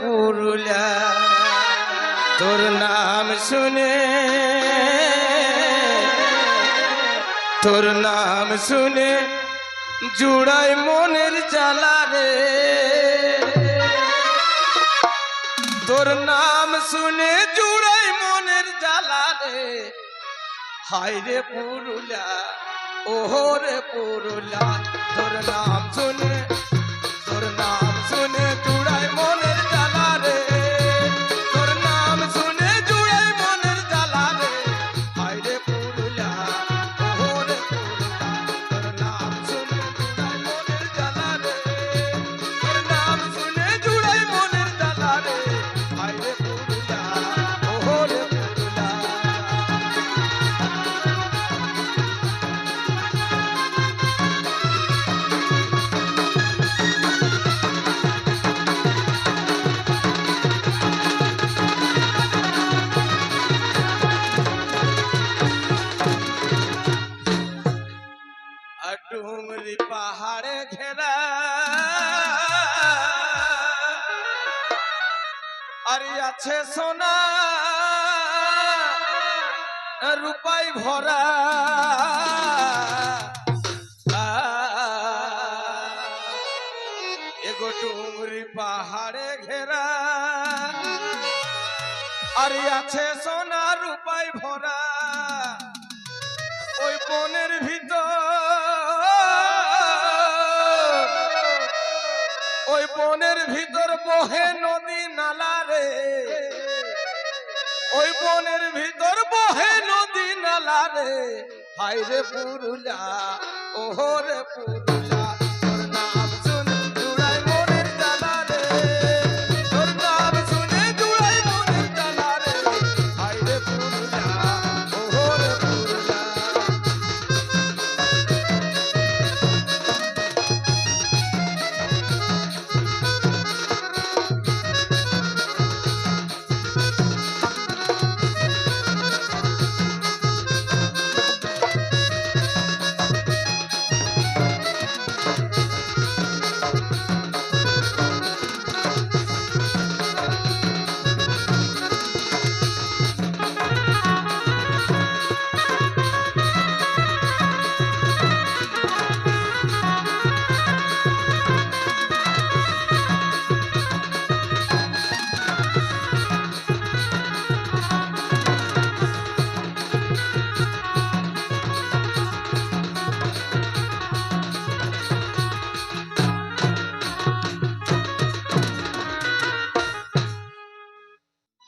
পুরুলিয়া তোর নাম শুনে তোর নাম শুনে জুড়াই মনের জ্বালা রে তোর নাম শুনে জুড়াই মনের জ্বালা রে হায় রে পুরুলিয়া ওহো রে পুরুলিয়া তোর নাম শুনে জুড়াই মনের জ্বালা রে তোর নাম শুনে জুড়াই মনের জ্বালা রে হায় রে পুরুলিয়া ওহো রে পুরুলিয়া তোর নাম শুনে জুড়াই মনের জ্বালা রে তোর নাম শুনে জুড়াই মনের জ্বালা রে হায় রে পুরুলিয়া ওহো রে পুরুলিয়া डूंगरी पहाड़े घेरा अरे अच्छे सोना रुपाई भरा एगो डूंगरी पहाड़े घेरा अरे अच्छे सोना रुपाई भरा ओई बनेर भीतर ওই বনের ভিতর বহে নদী নালা রে ওই বনের ভিতর বহে নদী নালা রে হায় রে পুরুলিয়া ওহো রে পুরুলিয়া তোর নাম শুনে জুড়াই মনের জ্বালা রে তোর নাম শুনে জুড়াই মনের জ্বালা রে হায় রে পুরুলিয়া ওহো রে পুরুলিয়া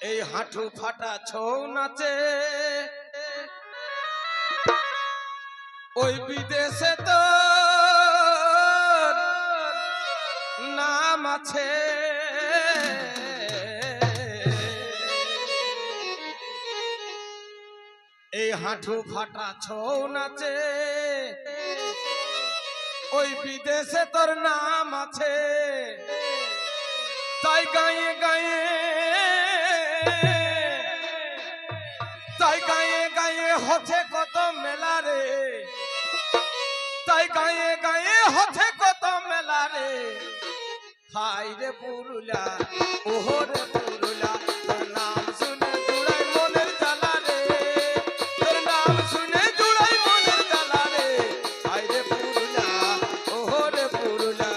এই হাঁটু ফাটা ছৌ নাচে ওই বিদেশে তো নাম আছে এই হাঁটু ফাটা ছৌ নাচে ওই বিদেশে তোর নাম আছে তাই গায়ে গায়ে তাই গায়ে গায়ে হচ্ছে কত মেলা রে তাই গায়ে গায়ে হচ্ছে কত মেলা রে হায় রে পুরুলিয়া ওহো রে পুরুলিয়া তোর নাম শুনে জুড়াই মনের জ্বালা রে তোর নাম শুনে জুড়াই মনের জ্বালা রে হায় রে পুরুলিয়া ওহো রে পুরুলিয়া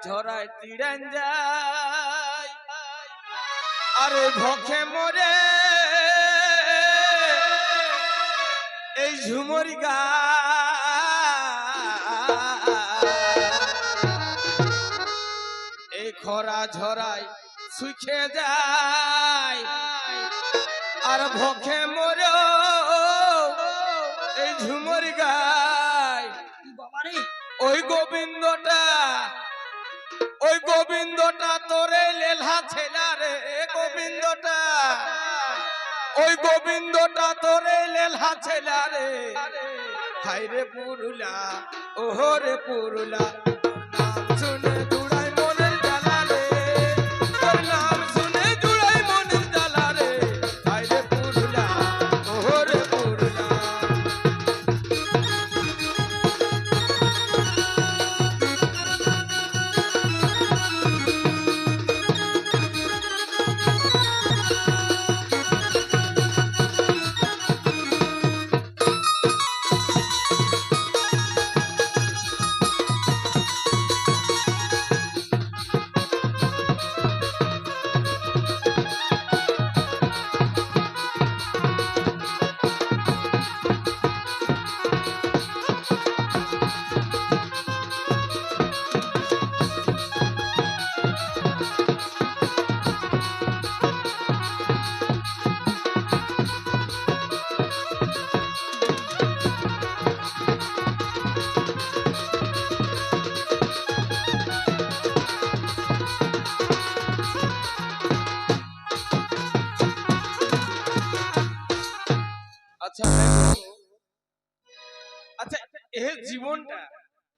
ঝরায় তিড়ান যায় আরে ভখে মরে এই ঝুমরি গা এই খরা ঝরায় শুখে যায় আর ভখে মরে এই ঝুমরি গায় ওই গোবিন্দটা তোরে লেলহা ছেলা রে গোবিন্দটা ওই গোবিন্দটা তোরে লেলহা ছেলা রে হায় রে পুরুলা ওহরে পুরুলা নাম শুনে জুড়াই মনের জ্বালা রে তোর নাম শুনে জুড়াই মনের জ্বালা রে হায় রে পুরুলা ওহরে পুরুলা আচ্ছা দেখো আচ্ছা এই জীবনটা